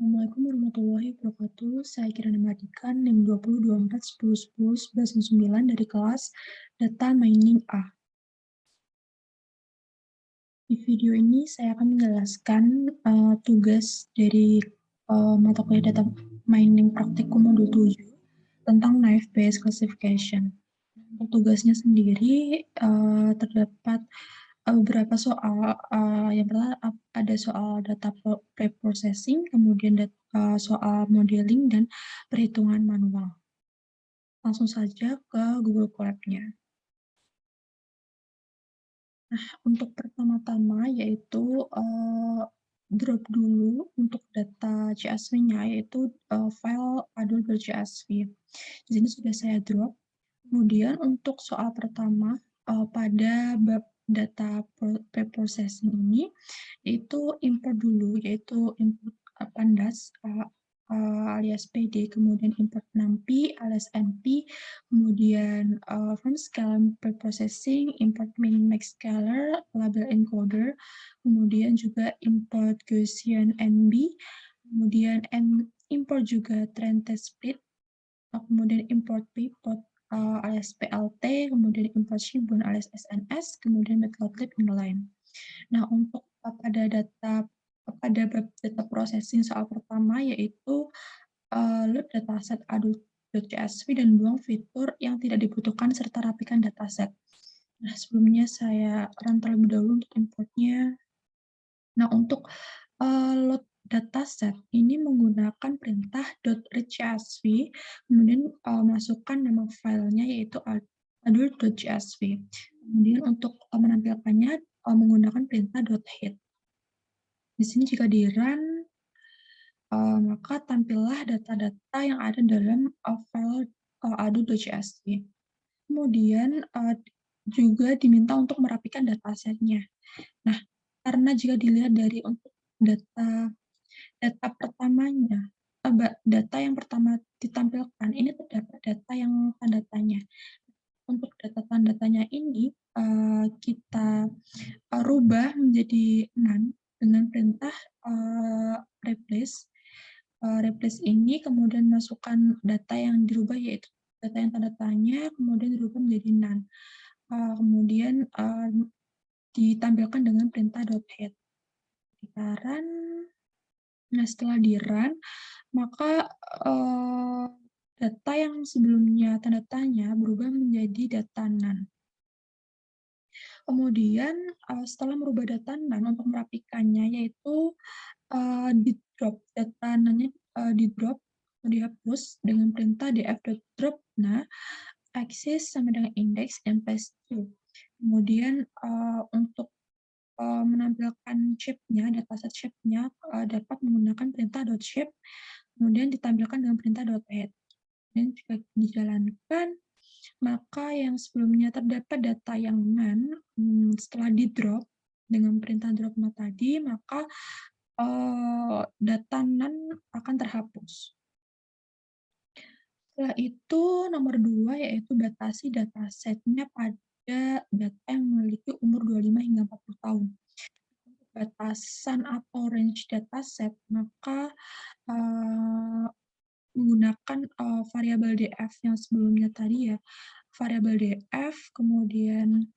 Assalamualaikum warahmatullahi wabarakatuh. Saya Kirana Mardika, NIM 202410101199 dari kelas Data Mining A. Di video ini saya akan menjelaskan tugas dari mata kuliah Data Mining Praktikum Modul 7 tentang Naive Bayes Classification. Untuk tugasnya sendiri terdapat beberapa soal. Yang pertama ada soal data preprocessing, kemudian soal modeling dan perhitungan manual. Langsung saja ke Google Colab-nya. Nah, untuk pertama-tama yaitu drop dulu untuk data CSV-nya, yaitu file adul.csv. Di sini sudah saya drop. Kemudian untuk soal pertama pada bab data preprocessing ini, itu import dulu, yaitu import pandas alias PD, kemudian import numpy alias np, kemudian from scale preprocessing, import min-max scalar, label encoder, kemudian juga import Gaussian nb, kemudian import juga trend test split, kemudian import pivot alias PLT, kemudian import Shibun alias SNS, kemudian matplotlib inline. Nah, untuk pada data processing soal pertama yaitu load dataset adult.csv dan buang fitur yang tidak dibutuhkan serta rapikan dataset. Nah, sebelumnya saya run terlebih dahulu untuk importnya. Nah, untuk load dataset ini menggunakan perintah .read.csv, kemudian masukkan nama filenya yaitu adult.csv. Kemudian untuk menampilkannya menggunakan perintah .head. Di sini jika di run, maka tampillah data-data yang ada dalam file adult.csv. Kemudian juga diminta untuk merapikan datasetnya. Nah, karena jika dilihat dari untuk data pertamanya, data yang pertama ditampilkan, ini terdapat data yang tanda tanya. Untuk data tanda tanya ini, kita rubah menjadi none dengan perintah replace. Replace ini kemudian masukkan data yang dirubah, yaitu data yang tanda tanya, kemudian dirubah menjadi none. Kemudian ditampilkan dengan perintah .head. Kita run. Nah, setelah di run, maka data yang sebelumnya tanda tanya berubah menjadi data none. Kemudian setelah merubah data none, untuk merapikannya yaitu di drop, data none-nya di drop, dihapus dengan perintah df.drop, nah axis sama dengan index dan paste to. Kemudian untuk menampilkan shape-nya, dataset shape-nya dapat menggunakan perintah .shape, kemudian ditampilkan dengan perintah .head. Dan jika dijalankan, maka yang sebelumnya terdapat data yang none, setelah di drop dengan perintah drop not tadi, maka data none akan terhapus. Setelah itu, nomor 2 yaitu batasi datasetnya pada data yang memiliki umur 25 hingga 40 tahun. Untuk batasan atau range dataset, maka menggunakan variabel df yang sebelumnya tadi ya, variabel df, kemudian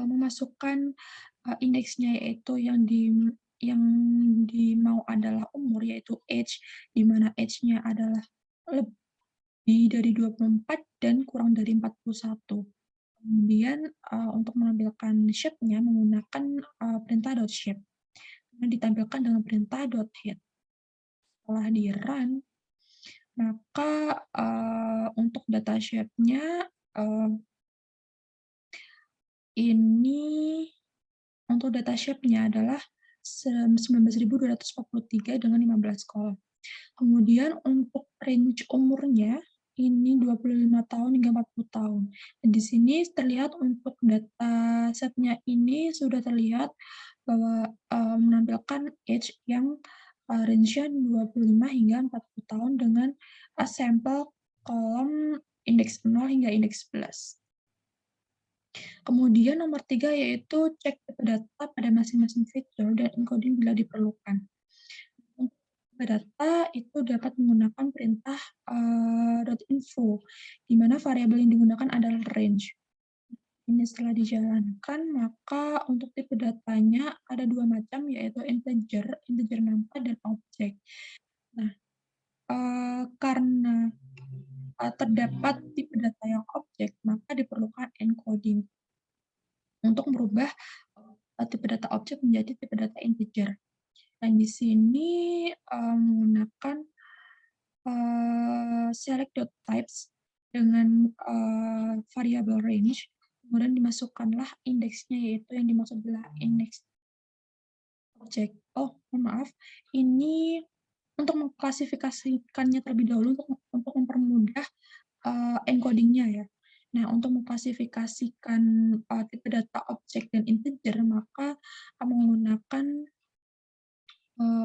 memasukkan indeksnya yaitu yang mau adalah umur, yaitu age, di mana age-nya adalah lebih dari 24 dan kurang dari 41. Kemudian untuk menampilkan shape-nya menggunakan perintah .shape. Kemudian ditampilkan dengan perintah .head. Setelah di run, maka untuk data shape-nya ini untuk data shape-nya adalah 19.243 dengan 15 kolom. Kemudian untuk range umurnya ini 25 tahun hingga 40 tahun. Dan di sini terlihat untuk data set-nya ini sudah terlihat bahwa menampilkan age yang range-nya 25 hingga 40 tahun dengan sampel kolom indeks 0 hingga indeks 11. Kemudian nomor 3 yaitu cek data pada masing-masing fitur dan encoding bila diperlukan. tipe data itu dapat menggunakan perintah .info, di mana variabel yang digunakan adalah range. Ini setelah dijalankan, maka untuk tipe datanya ada 2 macam, yaitu integer, integer number, dan objek. Nah, karena terdapat tipe data yang objek, maka diperlukan encoding untuk merubah tipe data objek menjadi tipe data integer. Dan di sini menggunakan select.types dengan variabel range, kemudian dimasukkanlah indeksnya, yaitu yang dimaksud adalah indeks objek. Oh, mohon maaf, ini untuk mengklasifikasikannya terlebih dahulu untuk mempermudah encoding-nya ya. Nah, untuk mengklasifikasikan tipe data objek dan integer, maka menggunakan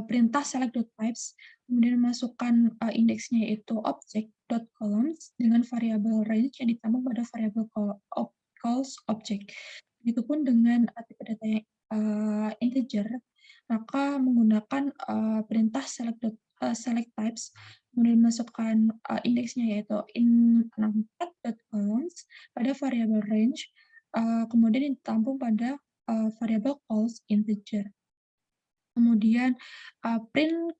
perintah select.types, kemudian masukkan indeksnya yaitu object.columns dengan variabel range yang ditambah pada variabel calls object. Begitupun dengan tipe data yang integer, maka menggunakan perintah select types, kemudian masukkan indeksnya yaitu in_numPad.columns pada variabel range, kemudian ditampung pada variabel calls integer. Kemudian print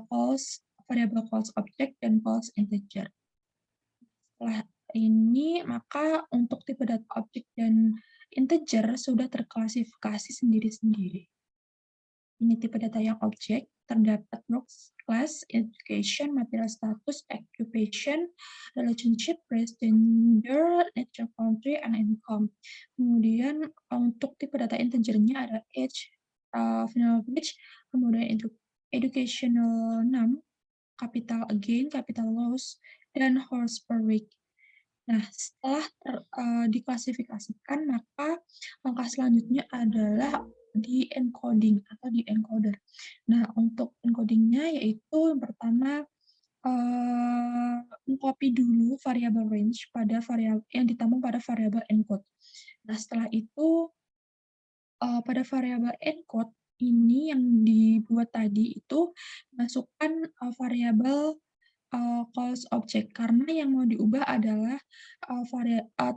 calls variabel calls object dan calls integer. Setelah ini, maka untuk tipe data objek dan integer sudah terklasifikasi sendiri-sendiri. Ini tipe data yang objek, terdapat roles, class, education, material status, occupation, relationship, race, gender, nature, country, and income. Kemudian untuk tipe data integernya ada age, final age, kemudian educational num, capital gain, capital loss, dan horse per week. Nah, setelah diklasifikasikan, maka langkah selanjutnya adalah di encoding atau di encoder. Nah, untuk encodingnya yaitu yang pertama mengcopy dulu variabel range pada variabel yang ditampung pada variabel encode. Nah, setelah itu pada variabel encode ini yang dibuat tadi itu masukkan variabel calls object, karena yang mau diubah adalah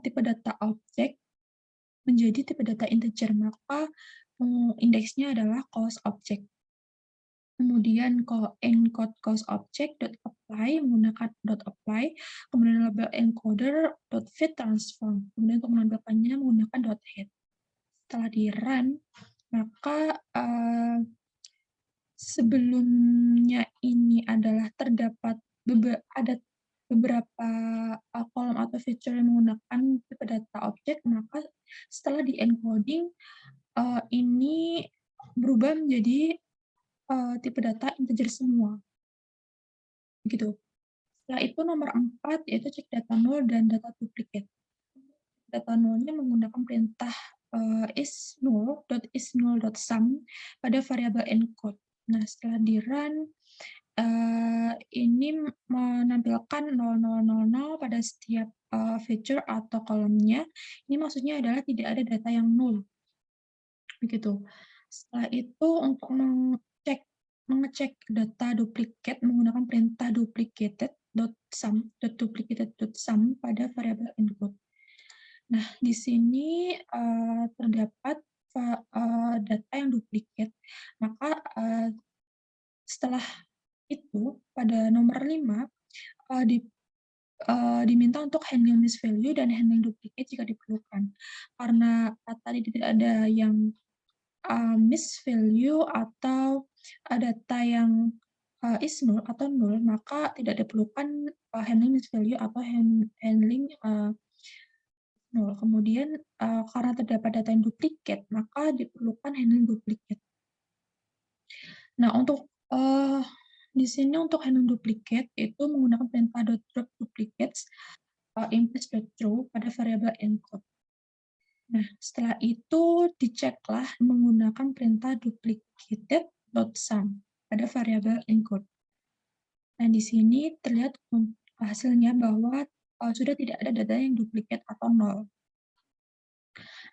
tipe data objek menjadi tipe data integer, maka indeksnya adalah calls object. Kemudian encode calls object .apply menggunakan .apply, kemudian label encoder .fit transform, kemudian untuk menampilkannya menggunakan .head. Setelah di-run, maka sebelumnya ini adalah terdapat ada beberapa kolom atau feature yang menggunakan tipe data objek, maka setelah di-encoding ini berubah menjadi tipe data integer semua. Begitu. Setelah itu nomor 4 yaitu cek data null dan data duplicate. Data nullnya menggunakan perintah isNull.isNull.sum pada variabel encode. Nah, setelah di-run, ini menampilkan 0000 pada setiap feature atau kolomnya. Ini maksudnya adalah tidak ada data yang null. Begitu. Setelah itu untuk mengecek data duplicate menggunakan perintah duplicated.sum pada variabel input. Nah, di sini terdapat data yang duplicate, maka setelah itu pada nomor 5 diminta untuk handling miss value dan handling duplicate jika diperlukan. Karena tadi tidak ada yang miss value atau data yang is null atau null, maka tidak diperlukan handling miss value atau handling null. Kemudian karena terdapat data yang duplicate, maka diperlukan handling duplicate. Nah, untuk di sini untuk handling duplicate itu menggunakan perintah .drop duplicates implicit.throw pada variabel encode. Nah, setelah itu diceklah menggunakan perintah duplicated.sum pada variabel encode. Nah, di sini terlihat hasilnya bahwa sudah tidak ada data yang duplicate atau nol.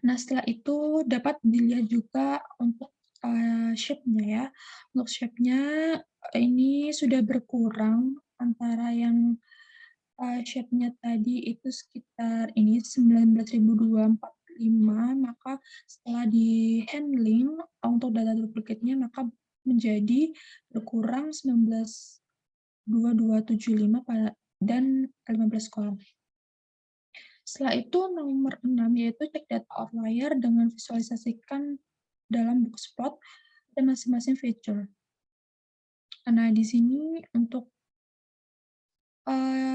Nah, setelah itu dapat dilihat juga untuk shape-nya ya. Untuk shape-nya ini sudah berkurang antara yang, shape-nya tadi itu sekitar ini 19.245, maka setelah di-handling untuk data duplikatnya maka menjadi berkurang 19.2275 dan 15 kolom. Setelah itu nomor 6 yaitu cek data outlier dengan visualisasikan dalam Bookspot dan masing-masing feature. Nah, di sini untuk,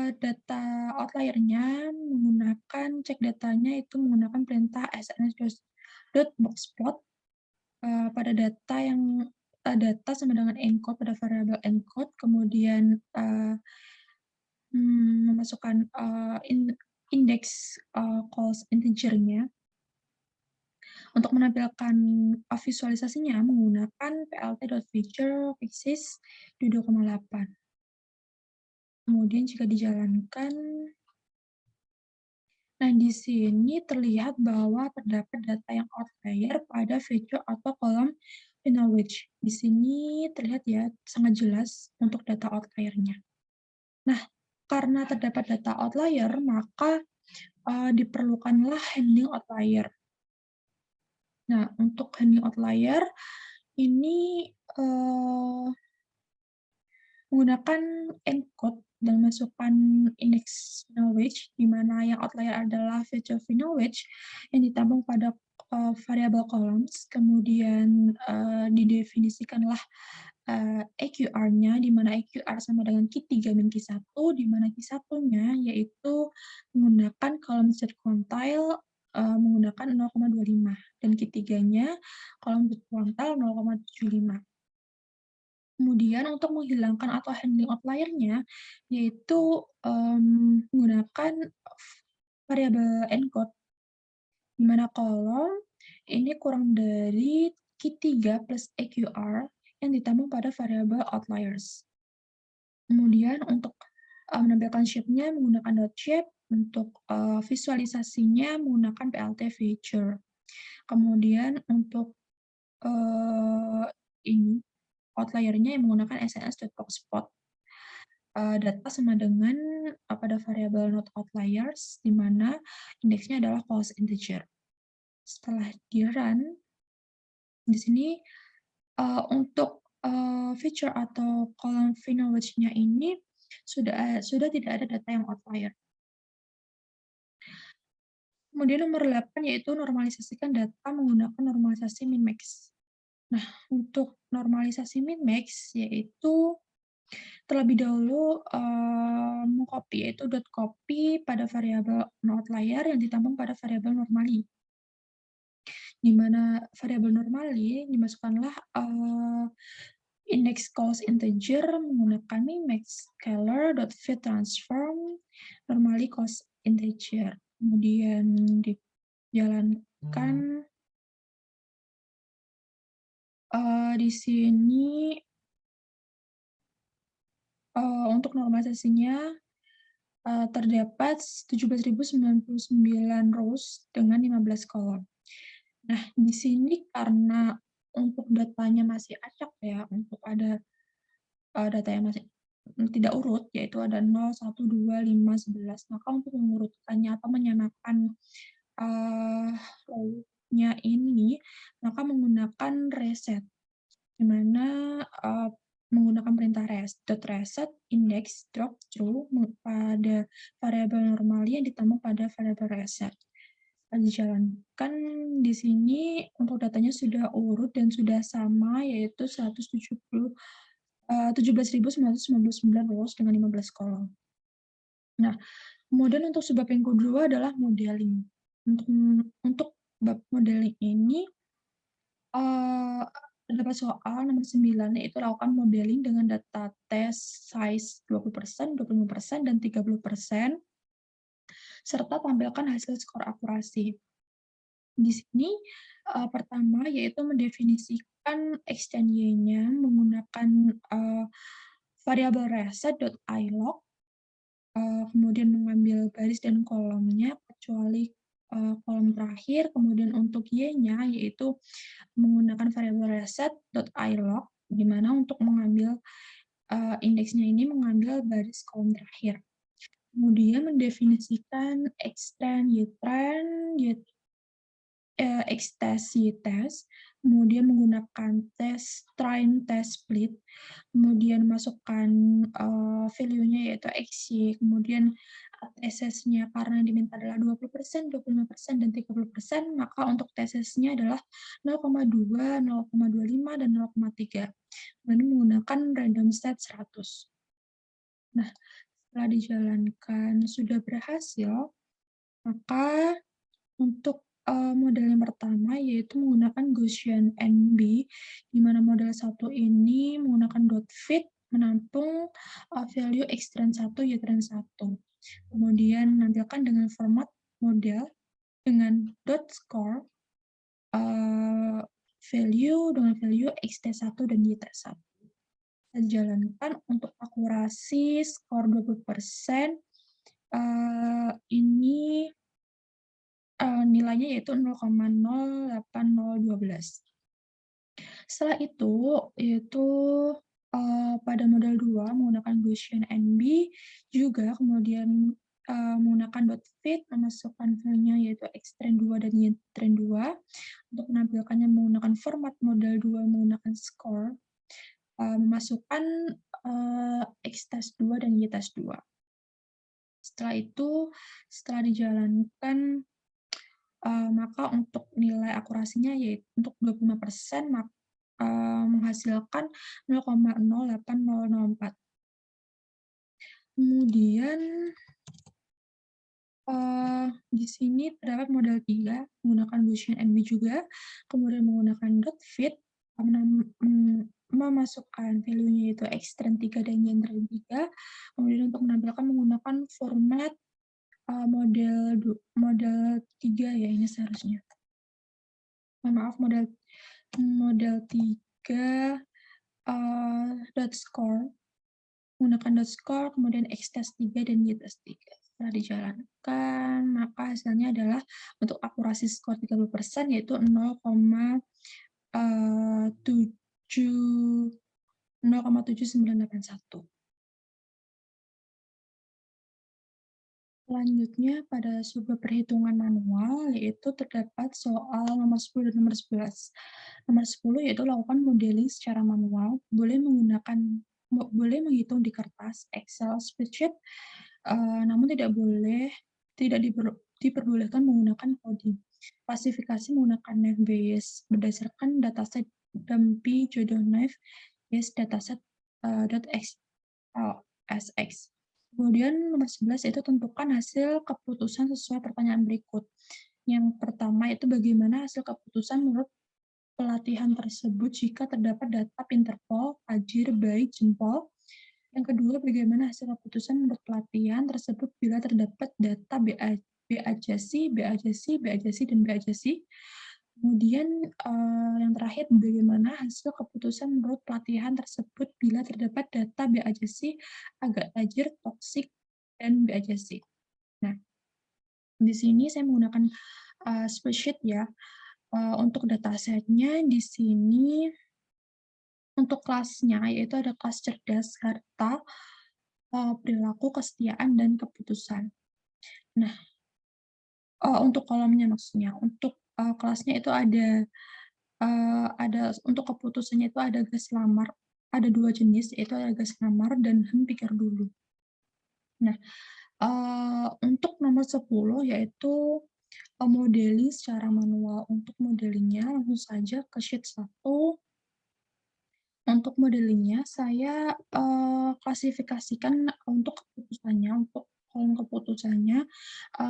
data outlier-nya menggunakan cek datanya itu menggunakan perintah sns.boxplot, pada data yang data sama dengan encode pada variabel encode, kemudian, memasukkan, indeks, calls integer-nya. Untuk menampilkan, visualisasinya menggunakan plt.feature fixes di 2,8. Kemudian jika dijalankan, nah di sini terlihat bahwa terdapat data yang outlier pada feature atau kolom final wedge. Di sini terlihat ya, sangat jelas untuk data outlier-nya. Nah, karena terdapat data outlier, maka, diperlukanlah handling outlier. Nah, untuk handling outlier ini, menggunakan encode dan masukkan indeks final wedge, di mana yang outlier adalah feature final wedge yang ditampung pada, variabel columns, kemudian, didefinisikanlah, EQR-nya, di mana EQR sama dengan Q3 min Q1, di mana Q1-nya yaitu menggunakan kolom set quantile, menggunakan 0,25 dan Q3-nya kolom set quantile 0,75. Kemudian untuk menghilangkan atau handling outlier-nya, yaitu, menggunakan variabel encode, di mana kolom ini kurang dari Q3 plus EQR yang ditampung pada variabel outliers. Kemudian untuk, menampilkan shape-nya menggunakan .shape, untuk, visualisasinya menggunakan plt feature. Kemudian untuk, ini outlier-nya yang menggunakan sns.boxplot. Data sama dengan, pada variabel not outliers, di mana indeksnya adalah false integer. Setelah di-run, di sini, untuk, feature atau kolom final wedge-nya ini sudah tidak ada data yang outlier. Kemudian nomor 8 yaitu normalisasikan data menggunakan normalisasi min-max. Nah, untuk normalisasi min-max yaitu terlebih dahulu, meng-copy yaitu .copy pada variabel no-outlier yang ditampung pada variabel normally. Di mana variabel normally dimasukkanlah, index calls integer menggunakan min-max scalar.fitTransform normally calls integer. Kemudian dijalankan, di sini, untuk normalisasinya terdapat 17.099 rows dengan 15 kolom. Nah, di sini karena untuk datanya masih acak ya, untuk ada, data yang masih tidak urut, yaitu ada 0, 1, 2, 5, 11. Maka untuk mengurutkannya atau menyamakan, row-nya ini, maka menggunakan reset, di mana, menggunakan perintah .reset index drop true pada variabel normally yang ditampung pada variabel reset. Dijalankan di sini untuk datanya sudah urut dan sudah sama, yaitu 17.999 rows dengan 15 kolom. Nah, kemudian untuk sebab yang kedua adalah modeling. Untuk bab modeling ini, terdapat soal nomor 9, yaitu lakukan modeling dengan data test size 20%, 25%, dan 30%, serta tampilkan hasil skor akurasi. Di sini, pertama yaitu mendefinisikan extend Y-nya menggunakan, variabel reset.ilog, kemudian mengambil baris dan kolomnya kecuali, kolom terakhir, kemudian untuk Y-nya yaitu menggunakan variabel reset.ilog, di mana untuk mengambil indeksnya ini mengambil baris kolom terakhir. Kemudian mendefinisikan extend Y-trend, X-test, Y-test, kemudian menggunakan train test split, kemudian masukkan, value-nya yaitu XY, kemudian TSS-nya karena diminta adalah 20%, 25%, dan 30%, maka untuk TSS-nya adalah 0,2, 0,25, dan 0,3. Kemudian menggunakan random set 100. Nah, setelah dijalankan sudah berhasil, maka untuk, model yang pertama yaitu menggunakan Gaussian NB, di mana model 1 ini menggunakan dot fit menampung, value X-trend 1, Y-trend 1. Kemudian menampilkan dengan format model dengan dot score, value dengan value X-T1 dan Y-T1. Kita jalankan untuk akurasi skor 20%, ini nilainya yaitu 0,08012. Setelah itu, yaitu, pada model 2 menggunakan Gaussian NB, juga kemudian, menggunakan dot fit, memasukkan value-nya yaitu X-trend 2 dan Y-trend 2. Untuk menampilkannya menggunakan format model 2 menggunakan score, memasukkan, X-test 2 dan Y-test 2. Setelah itu, setelah dijalankan, maka untuk nilai akurasinya yaitu untuk 25% menghasilkan 0,08004. Kemudian, di sini terdapat model 3 menggunakan Gaussian NB juga, kemudian menggunakan dot fit, memasukkan value-nya yaitu X-trend 3 dan Y-trend 3, kemudian untuk menampilkan menggunakan format, model 3 ya ini seharusnya. Mohon maaf, model 3, dot score, menggunakan dot score, kemudian X-test 3 dan Y-test 3. Setelah dijalankan, maka hasilnya adalah untuk akurasi skor 30% yaitu 0,7981. Selanjutnya pada sebuah perhitungan manual, yaitu terdapat soal nomor 10 dan nomor 11. Nomor 10 yaitu lakukan modeling secara manual, boleh menghitung di kertas, Excel spreadsheet, namun tidak diperbolehkan menggunakan coding. Klasifikasi menggunakan Knife Bayes berdasarkan dataset Dumpy Jodoh Knife Bayes dataset, .sx. Kemudian nomor 11 yaitu tentukan hasil keputusan sesuai pertanyaan berikut. Yang pertama yaitu bagaimana hasil keputusan menurut pelatihan tersebut jika terdapat data Pinterpol, Fajir, Baik, Jempol. Yang kedua, bagaimana hasil keputusan menurut pelatihan tersebut bila terdapat data BAJASI, dan BAJASI. Kemudian, yang terakhir, bagaimana hasil keputusan menurut pelatihan tersebut bila terdapat data BAJASI, agak tajir, toksik, dan BAJASI. Nah, di sini saya menggunakan, spreadsheet ya. Untuk datasetnya di sini untuk kelasnya, yaitu ada kelas cerdas, harta, perilaku, kesetiaan, dan keputusan. Nah, untuk kolomnya maksudnya, untuk, kelasnya itu ada untuk keputusannya itu ada gas lamar, ada 2 jenis, yaitu ada gas lamar dan pikir dulu. Nah, untuk nomor 10 yaitu, modeling secara manual. Untuk modelingnya langsung saja ke sheet 1. Untuk modelingnya saya, klasifikasikan untuk keputusannya, untuk kolom keputusannya,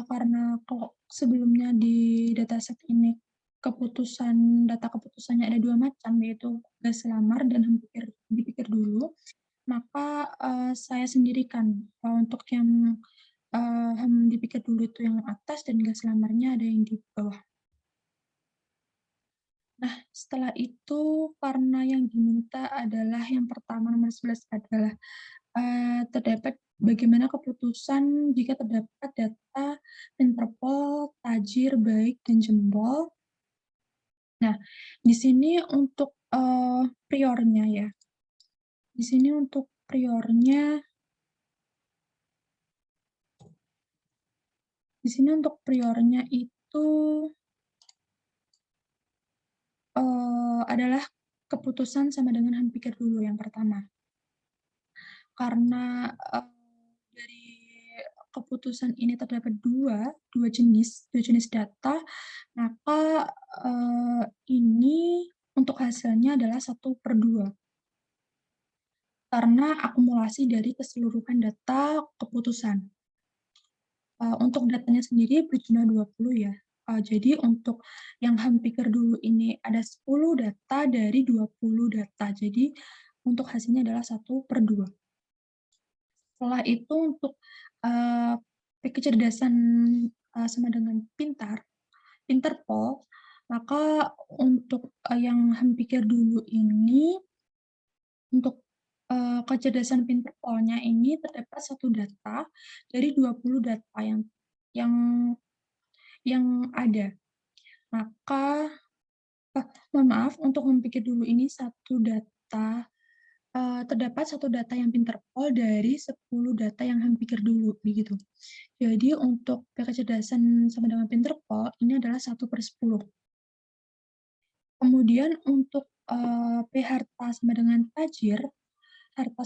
karena kalau sebelumnya di dataset ini data keputusannya ada 2 macam, yaitu gas lamar dan dipikir dulu, maka, saya sendirikan, untuk yang, dipikir dulu itu yang atas dan gas lamarnya ada yang di bawah. Nah, setelah itu karena yang diminta adalah yang pertama nomor 11 adalah, terdapat bagaimana keputusan jika terdapat data Interpol, Tajir, Baik, dan Jempol. Nah, di sini untuk, priornya ya, di sini untuk priornya di sini untuk priornya itu, adalah keputusan sama dengan henti pikir dulu yang pertama. Karena, dari keputusan ini terdapat dua jenis data, maka, ini untuk hasilnya adalah 1/2 karena akumulasi dari keseluruhan data keputusan. Untuk datanya sendiri berjumlah 20 ya, jadi untuk yang ham pikir dulu ini ada 10 data dari 20 data, jadi untuk hasilnya adalah 1/2. Setelah itu untuk, kecerdasan, sama dengan Pinterpol, maka untuk, yang ham pikir dulu ini, untuk, kecerdasan Pinterpolnya ini terdapat 1 data dari 20 data yang ada. Maka mohon maaf, untuk ham pikir dulu ini terdapat 1 data yang Pinterpol dari 10 data yang ham pikir dulu, begitu. Jadi untuk kecerdasan sama dengan Pinterpol ini adalah 1/10. Kemudian untuk, P-harta sama dengan tajir, harta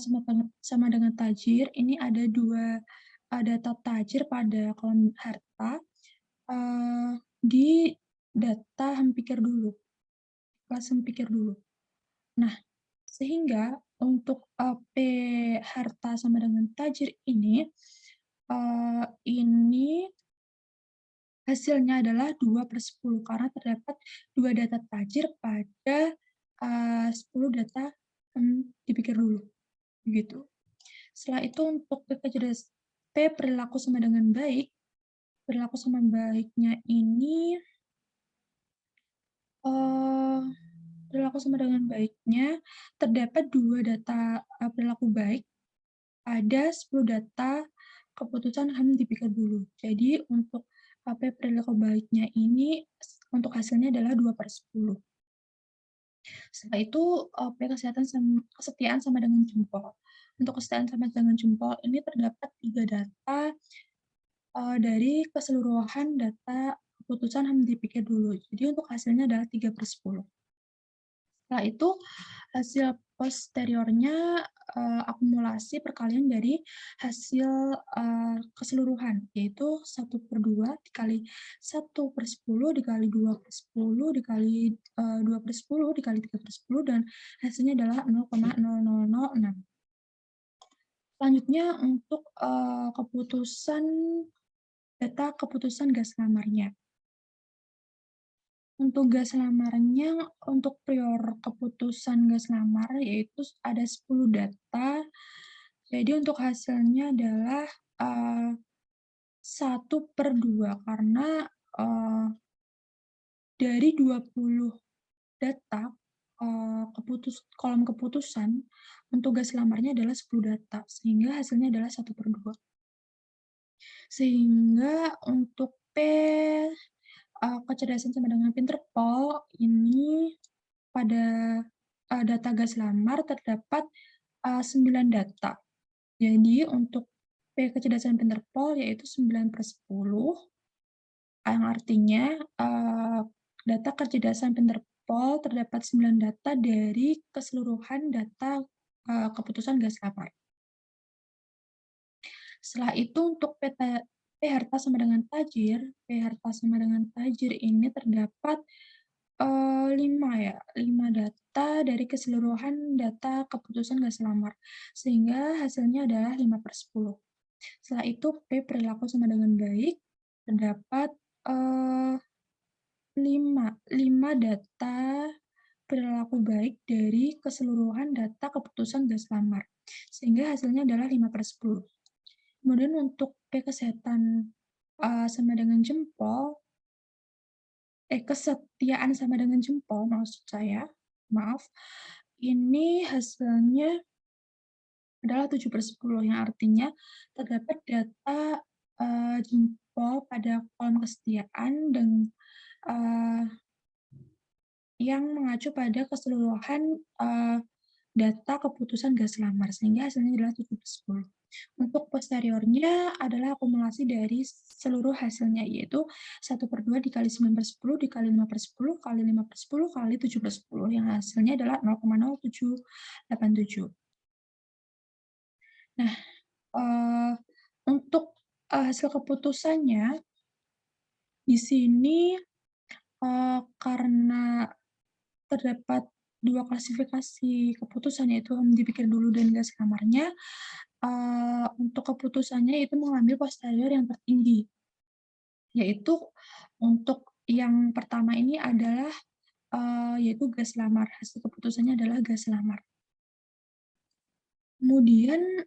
sama dengan tajir, ini ada 2 data tajir pada kolom harta, di data ham pikir dulu, kelas ham pikir dulu. Nah, sehingga untuk, P harta sama dengan tajir ini hasilnya adalah 2/10 karena terdapat 2 data tajir pada, 10 data dipikir dulu, begitu. Setelah itu untuk P perilaku sama dengan baik, perilaku sama baiknya ini, eee, perilaku sama dengan baiknya terdapat 2 data, perilaku baik ada 10 data keputusan ham dipikir dulu. Jadi untuk, P perilaku baiknya ini untuk hasilnya adalah 2/10. Setelah itu, P kesetiaan sama dengan jempol. Untuk kesetiaan sama dengan jempol ini terdapat 3 data, dari keseluruhan data keputusan ham dipikir dulu. Jadi untuk hasilnya adalah 3/10. Setelah itu, hasil posteriornya, akumulasi perkalian dari hasil, keseluruhan, yaitu 1/2 dikali 1/10 dikali 2/10 dikali, 2/10 dikali 3/10 dan hasilnya adalah 0,0006. Selanjutnya untuk, data keputusan gas lamarnya. Untuk gas lamarnya, untuk prior keputusan gas lamar yaitu ada 10 data, jadi untuk hasilnya adalah, 1/2 karena, dari 20 data, kolom keputusan, untuk gas lamarnya adalah 10 data, sehingga hasilnya adalah 1/2. Sehingga untuk kecerdasan sama dengan Pinterpol ini pada, data gas lamar terdapat, 9 data. Jadi untuk P kecerdasan Pinterpol yaitu 9/10, yang artinya, data kecerdasan Pinterpol terdapat 9 data dari keseluruhan data, keputusan gas lamar. Setelah itu untuk P harta sama dengan tajir, P harta sama dengan tajir ini terdapat, 5 ya, 5 data dari keseluruhan data keputusan gas lamar, sehingga hasilnya adalah 5/10. Setelah itu P perilaku sama dengan baik, terdapat, 5 data perilaku baik dari keseluruhan data keputusan gas lamar, sehingga hasilnya adalah 5/10. Kemudian untuk P kesehatan, sama dengan jempol kesetiaan sama dengan jempol maksud saya, maaf, ini hasilnya adalah 7/10 yang artinya terdapat data, jempol pada kolom kesetiaan dan, eee, yang mengacu pada keseluruhan, data keputusan gas lamar, sehingga hasilnya adalah 7/10. Untuk posteriornya adalah akumulasi dari seluruh hasilnya, yaitu 1/2 dikali 9/10 dikali 5/10 kali 5/10 kali 7/10, yang hasilnya adalah 0,0787. Nah, untuk, hasil keputusannya di sini, karena terdapat 2 klasifikasi keputusan, yaitu dipikir dulu dan gas kamarnya, untuk keputusannya itu mengambil posterior yang tertinggi, yaitu untuk yang pertama ini adalah, yaitu gas lamar, hasil keputusannya adalah gas lamar. Kemudian,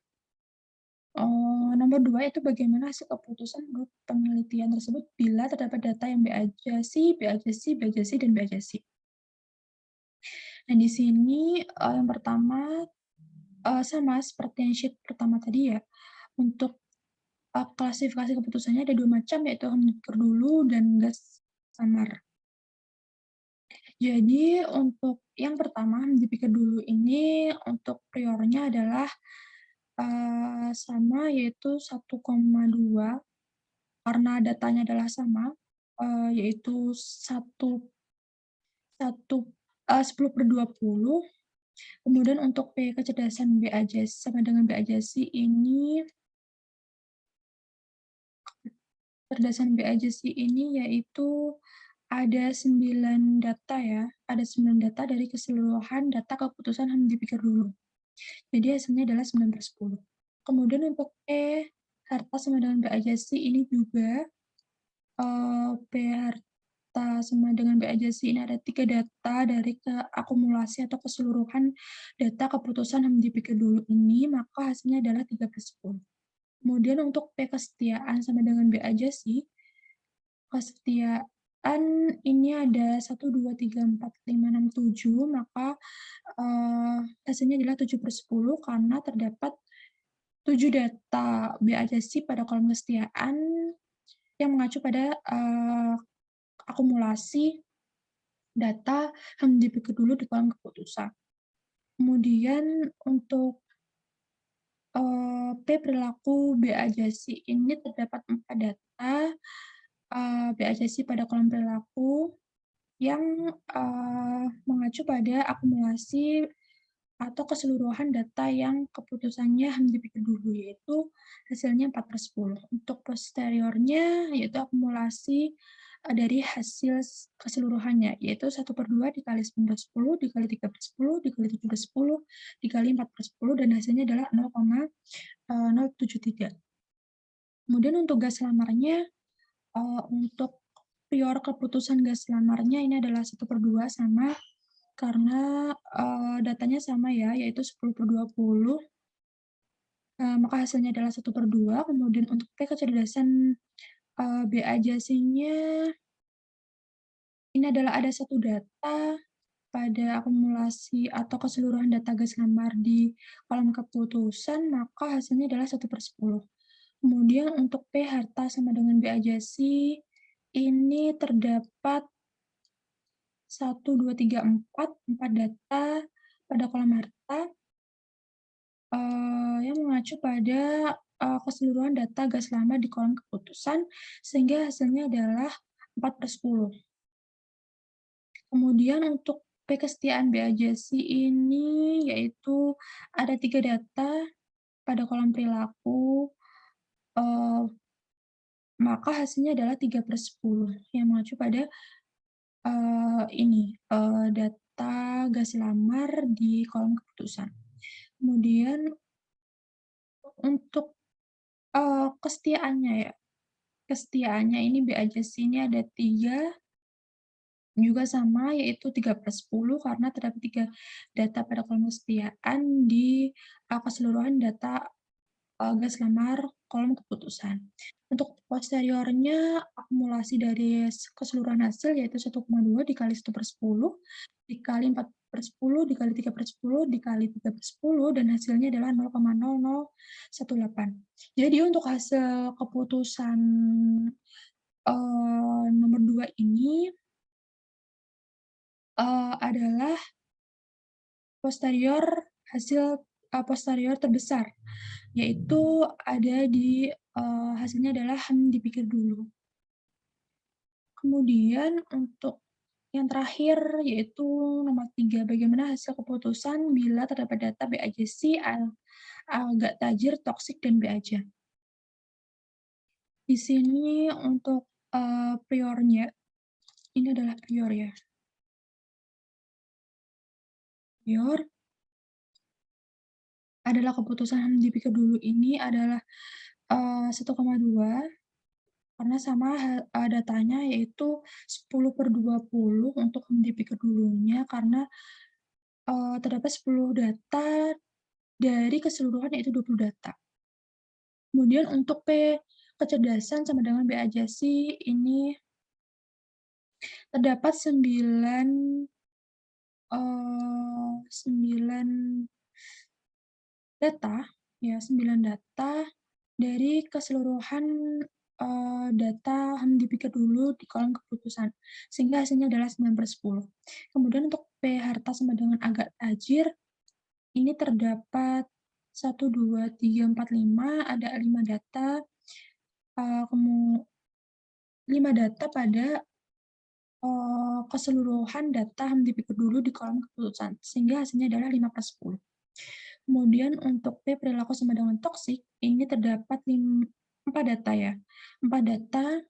nomor 2 itu bagaimana hasil keputusan menurut penelitian tersebut bila terdapat data yang B ajasi, B ajasi, B ajasi, dan B ajasi. Nah, di sini, yang pertama, sama seperti yang sheet pertama tadi ya, untuk, klasifikasi keputusannya ada 2 macam, yaitu hemiker dulu dan gas samar. Jadi untuk yang pertama, dipikir dulu ini untuk priornya adalah, sama yaitu 1,2 karena datanya adalah sama, yaitu 10/20. Kemudian untuk P kecerdasan B ajasi sama dengan B ajasi ini, kecerdasan B ajasi ini yaitu ada 9 data ya, ada 9 data dari keseluruhan data keputusan yang dipikir dulu. Jadi hasilnya adalah 9/10. Kemudian untuk E harta sama dengan B ajasi ini juga, P harta sama dengan B ajasi ini ada 3 data dari akumulasi atau keseluruhan data keputusan yang dipikir dulu ini, maka hasilnya adalah 3/10. Kemudian untuk P kesetiaan sama dengan B ajasi, kesetiaan ini ada 1, 2, 3, 4, 5, 6, 7, maka, hasilnya adalah 7/10 karena terdapat 7 data B ajasi pada kolom kesetiaan yang mengacu pada, akumulasi data yang dipikir dulu di kolom keputusan. Kemudian untuk, P perilaku B ajasi ini terdapat 4 data, B ajasi pada kolom perilaku yang, mengacu pada akumulasi atau keseluruhan data yang keputusannya yang dipikir dulu, yaitu hasilnya 4/10. Untuk posteriornya, yaitu akumulasi, dari hasil keseluruhannya, yaitu 1/2 dikali 9/10 dikali 3/10 dikali 7/10 dikali 4/10 dan hasilnya adalah 0,073. Kemudian untuk gas lamarnya, untuk prior keputusan gas lamarnya ini adalah 1/2 sama karena, datanya sama ya, yaitu 10/20, maka hasilnya adalah 1/2. Kemudian untuk P kecerdasan, B ajasinya ini adalah ada 1 data pada akumulasi atau keseluruhan data gas lamar di kolom keputusan, maka hasilnya adalah 1/10. Kemudian untuk P harta sama dengan B ajasi, ini terdapat 1, 2, 3, 4 data pada kolom harta, yang mengacu pada, keseluruhan data gas lama di kolom keputusan, sehingga hasilnya adalah 4/10. Kemudian untuk P kesetiaan B ajasi ini, yaitu ada 3 data pada kolom perilaku, eee, maka hasilnya adalah 3/10 yang mengacu pada, data gas lamar di kolom keputusan. Kemudian untuk, kesetiaannya ya, kesetiaannya ini B ajasi ini ada 3 juga sama, yaitu 3/10 karena terdapat 3 data pada kolom kesetiaan di, keseluruhan data, gas lamar kolom keputusan. Untuk posteriornya, akumulasi dari keseluruhan hasil yaitu 1,2 dikali 1/10, dikali 4/10, dikali 3/10, dikali 3/10, dan hasilnya adalah 0,0018. Jadi untuk hasil keputusan, nomor 2 ini, adalah posterior hasil, posterior terbesar, yaitu ada di, hasilnya adalah dipikir dulu. Kemudian untuk yang terakhir yaitu nomor 3, bagaimana hasil keputusan bila terdapat data B aja C, agak tajir, toksik, dan B aja. Di sini untuk, priornya, ini adalah prior ya. Prior adalah keputusan dipikir dulu ini adalah, 1,2 karena sama datanya yaitu 10/20 untuk dipikir dulunya karena, terdapat 10 data dari keseluruhan yaitu 20 data. Kemudian untuk P, kecerdasan sama dengan B aja sih, ini terdapat 9 data, ya 9 data dari keseluruhan, data dipikir dulu di kolom keputusan, sehingga hasilnya adalah 9/10. Kemudian untuk P harta sama dengan agak tajir, ini terdapat 1, 2, 3, 4, 5, ada 5 data, 5 data pada, keseluruhan data dipikir dulu di kolom keputusan, sehingga hasilnya adalah 5/10. Kemudian untuk P perilaku sama dengan toksik, ini terdapat 4 data ya, 4 data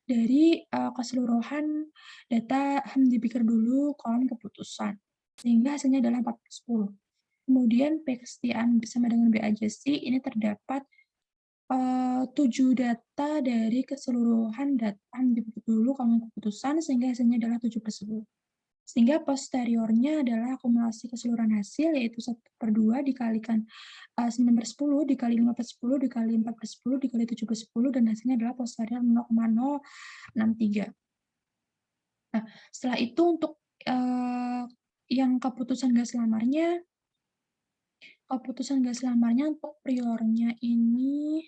dari, keseluruhan data dipikir dulu kolom keputusan, sehingga hasilnya adalah 4/10. Kemudian P kesetiaan sama dengan B aja sih, ini terdapat, 7 data dari keseluruhan data dipikir dulu kolom keputusan, sehingga hasilnya adalah 7/10. Sehingga posteriornya adalah akumulasi keseluruhan hasil, yaitu 1/2 dikalikan, 9/10 dikali 5/10 dikali 4/10 dikali 7/10 dan hasilnya adalah posterior 0,063. Nah, setelah itu untuk, yang keputusan gas lamarnya untuk priornya ini,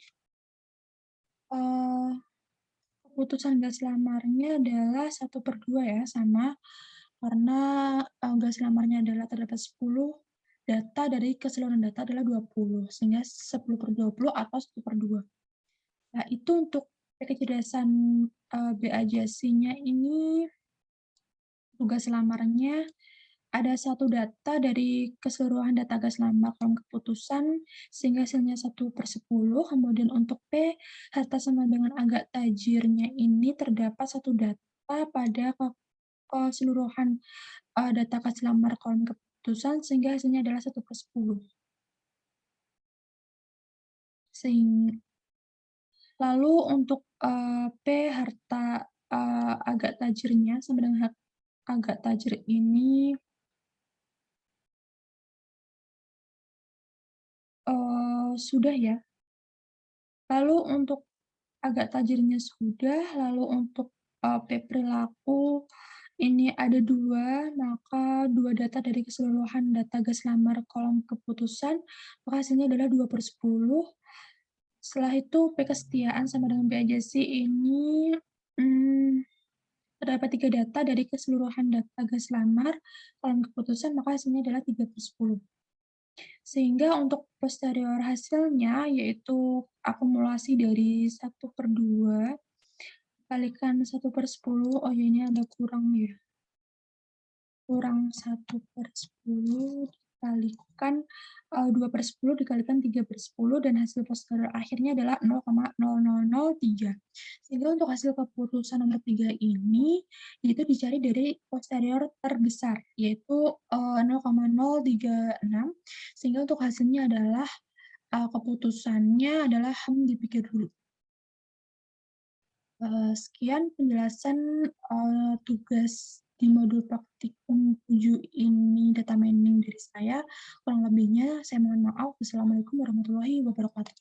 eee, keputusan gas lamarnya adalah 1/2 ya, sama. Karena, gas lamarnya adalah terdapat 10 data dari keseluruhan data adalah 20, sehingga 10/20 atau 1/2. Nah, itu untuk kecerdasan, BAJASI-nya ini, tugas lamarnya ada 1 data dari keseluruhan data gas lamar kolom keputusan, sehingga hasilnya 1/10. Kemudian untuk P, harta sama dengan agak tajirnya ini terdapat 1 data pada keseluruhan data gas lamar kolom keputusan, sehingga hasilnya adalah 1/10. Lalu untuk, P harta, agak tajirnya sama dengan agak tajir ini, sudah ya. Lalu untuk agak tajirnya sudah, lalu untuk, P perilaku ini ada 2, maka 2 data dari keseluruhan data gas lamar kolom keputusan, maka hasilnya adalah 2/10. Setelah itu P kesetiaan sama dengan B aja sih ini, terdapat 3 data dari keseluruhan data gas lamar kolom keputusan, maka hasilnya adalah 3/10. Sehingga untuk posterior hasilnya, yaitu akumulasi dari 1/2 dikalikan 1/10, oh ya ini ada kurang ya, kurang 1/10 dikalikan, 2/10 dikalikan 3/10 dan hasil posterior akhirnya adalah 0,0003. Sehingga untuk hasil keputusan nomor 3 ini, itu dicari dari posterior terbesar, yaitu, 0,036, sehingga untuk hasilnya adalah, keputusannya adalah dipikir dulu. Sekian penjelasan, tugas di modul praktikum 7 ini data mining dari saya, kurang lebihnya saya mohon maaf. Wassalamualaikum warahmatullahi wabarakatuh.